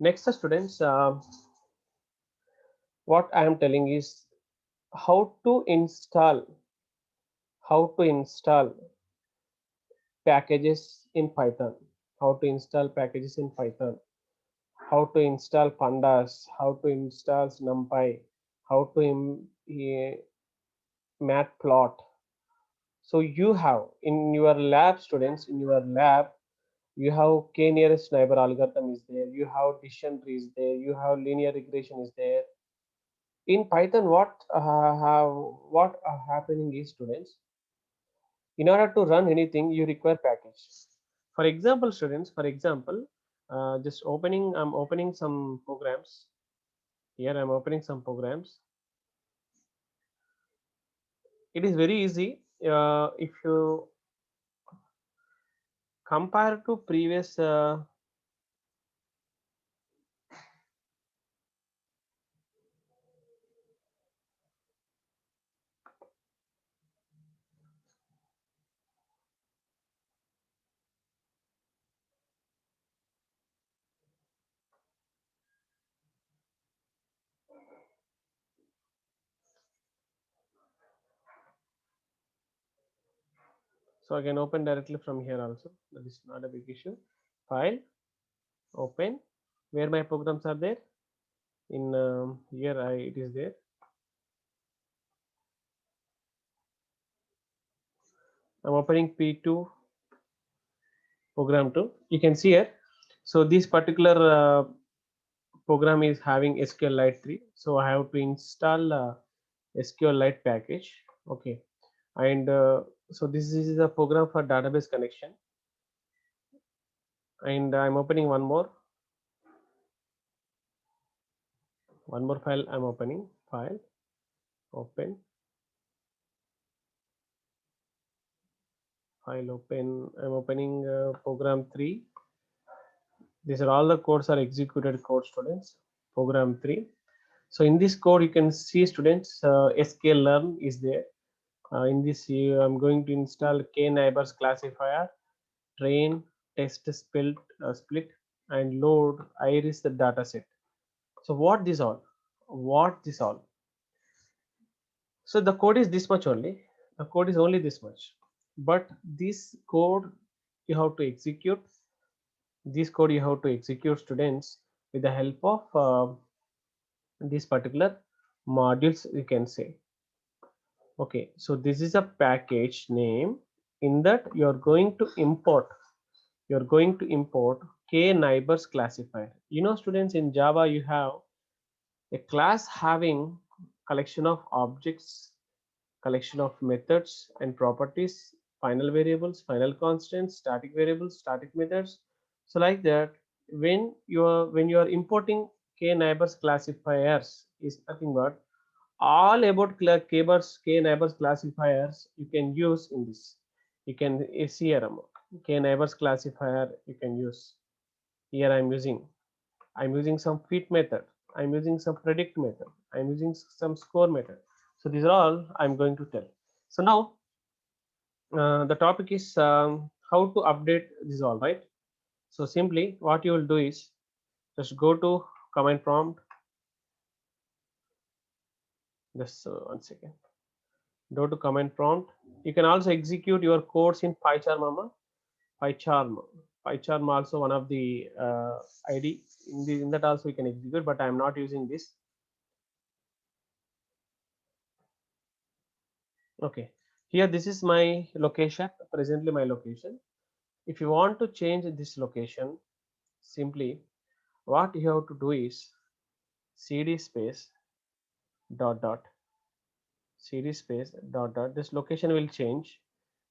Next, students, what I am telling is how to install how to install packages in Python. How to install packages in Python. How to install pandas. How to install NumPy. How to matplot. So you have in your lab, students, in your lab, you have k nearest neighbor algorithm is there. You have decision tree is there. You have linear regression is there. In Python, what are happening is, students, in order to run anything, you require package. For example, students, for example, just opening, I'm opening some programs. Here I'm opening some programs. It is very easy. If you compare to previous, so I can open directly from here also. That is not a big issue. File, open, where my programs are there. In here, it is there. I'm opening P2 program 2. You can see here. So this particular program is having SQLite 3. So I have to install SQLite package. Okay, and so this is a program for database connection. And I'm opening one more file. I'm opening file, open, file, open. I'm opening program 3. These are all the codes are executed code, students. Program 3. So in this code, you can see, students, sklearn is there. In this, I'm going to install k neighbors classifier, train, test, split, and load iris the data set. So what this all? What this all? So the code is this much only. The code is only this much. But this code you have to execute. This code you have to execute, students, with the help of these particular modules, you can say. Okay, so this is a package name. In that you are going to import k neighbors classifier. You know, students, in Java you have a class having collection of objects, collection of methods and properties, final variables, final constants, static variables, static methods. So like that, when you are importing k neighbors classifiers is nothing but all about k neighbors classifiers you can use in this. You can see here k neighbors classifier you can use. Here I'm using some fit method, I'm using some predict method, I'm using some score method. So these are all I'm going to tell. So now the topic is how to update this all, right? So simply what you will do is just go to command prompt. Just one second. Go to command prompt. You can also execute your codes in PyCharm. PyCharm. PyCharm also one of the ID. In that also you can execute, but I am not using this. Okay. Here this is my location. Presently my location. If you want to change this location, simply what you have to do is cd space dot dot cd space dot dot. This location will change.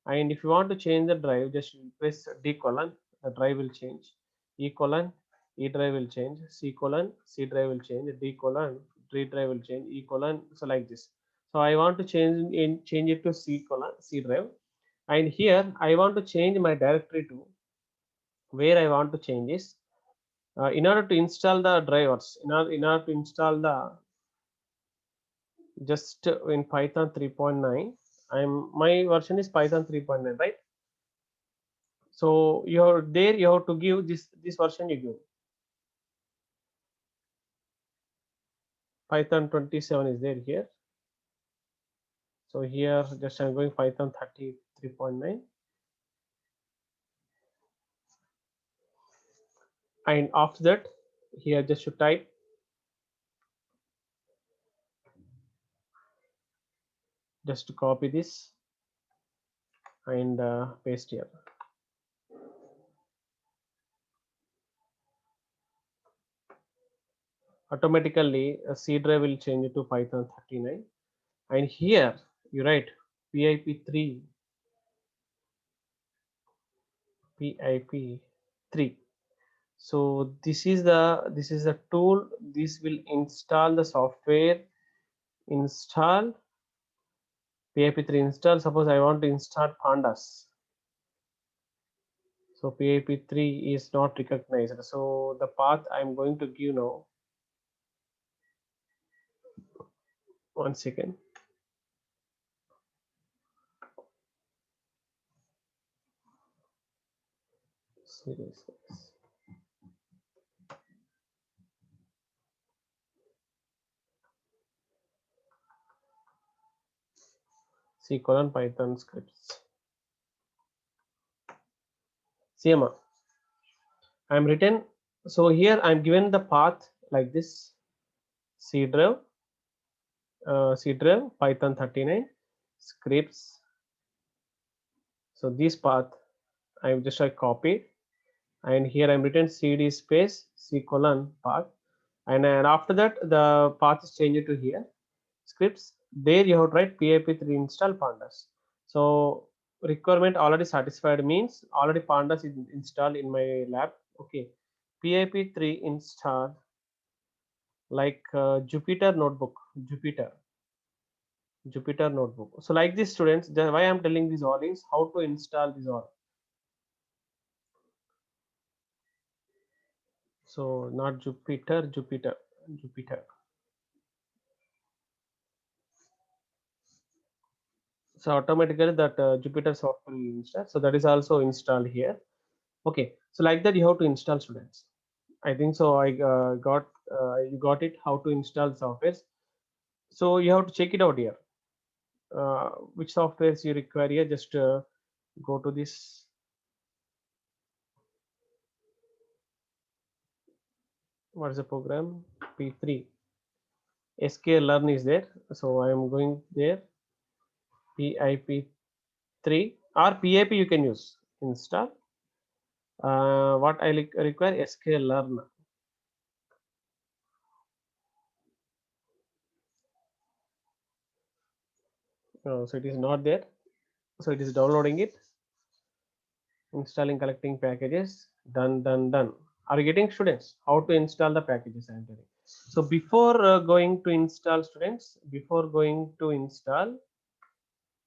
And if you want to change the drive, just press D colon, the drive will change. E colon, E drive will change. C colon, C drive will change. D colon, D drive will change. E colon, so like this. So I want to change it to C colon, C drive. And here I want to change my directory to where I want to change is in order to install the drivers, in order to install the just in Python 3.9. My version is Python 3.9, right? So you're there, you have to give this version you give. Python 27 is there here. So here just I'm going Python 33.9, and after that here just to type, just to copy this and paste here. Automatically a C drive will change it to Python 39, and here you write PIP3 PIP3. So this is the tool. This will install the software. Install PIP3 install. Suppose I want to install pandas. So PIP3 is not recognized. So the path I'm going to give now. 1 second. Seriously. C colon Python scripts. CMA. I'm written. So here I'm given the path like this. C drive, Python 39 scripts. So this path I'm just copied, and here I'm written cd space c colon path, and after that the path is changed to here scripts. There you have to write pip3 install pandas. So requirement already satisfied means already pandas is installed in my lab. Okay, pip3 install like Jupyter notebook, Jupyter notebook. So like this students, why I'm telling this all is how to install this all. So not Jupyter. So automatically that Jupyter software will install. So that is also installed here. Okay, so like that you have to install students. I think so. I got you got it. How to install softwares. So you have to check it out here. Which softwares you require here? Just go to this. What is the program? P3. SQL Learn is there. So I am going there. PIP3 or PIP you can use. Install. What I require SQL Learn. So it is not there. So it is downloading it, installing, collecting packages, done. Are you getting students how to install the packages? I'm telling. So before going to install students, before going to install,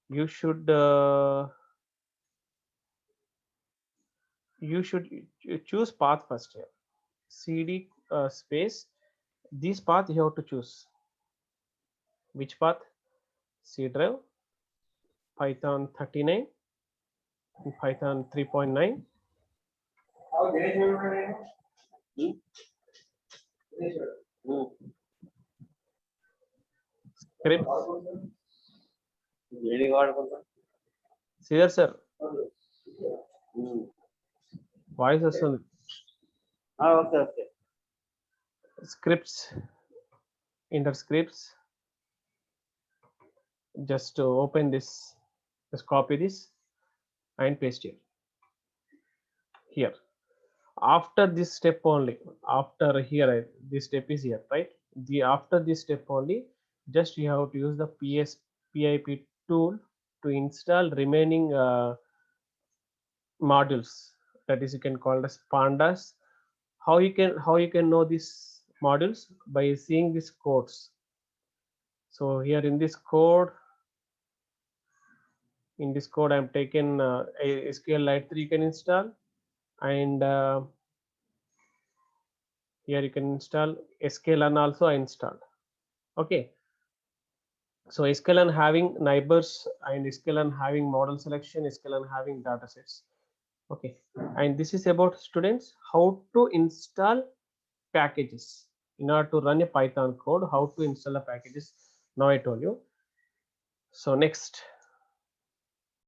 you should choose path first here. CD space. This path you have to choose. Which path? C drive, Python 39, and Python 3.9. Script. Sir, voice వస్తుంది. Okay. Scripts, enter scripts. Just open this, just copy this and paste here. After this step only, after here this step is here, right? The after this step only, just you have to use the PIP tool to install remaining modules, that is you can call as pandas. How you can know these modules? By seeing these codes. So here in this code, I'm taken SQLite 3 you can install, and here you can install sklearn also I installed. Okay, so sklearn having neighbors, and sklearn having model selection, sklearn having data sets. Okay, and this is about students how to install packages in order to run a Python code, how to install the packages. Now I told you. So next,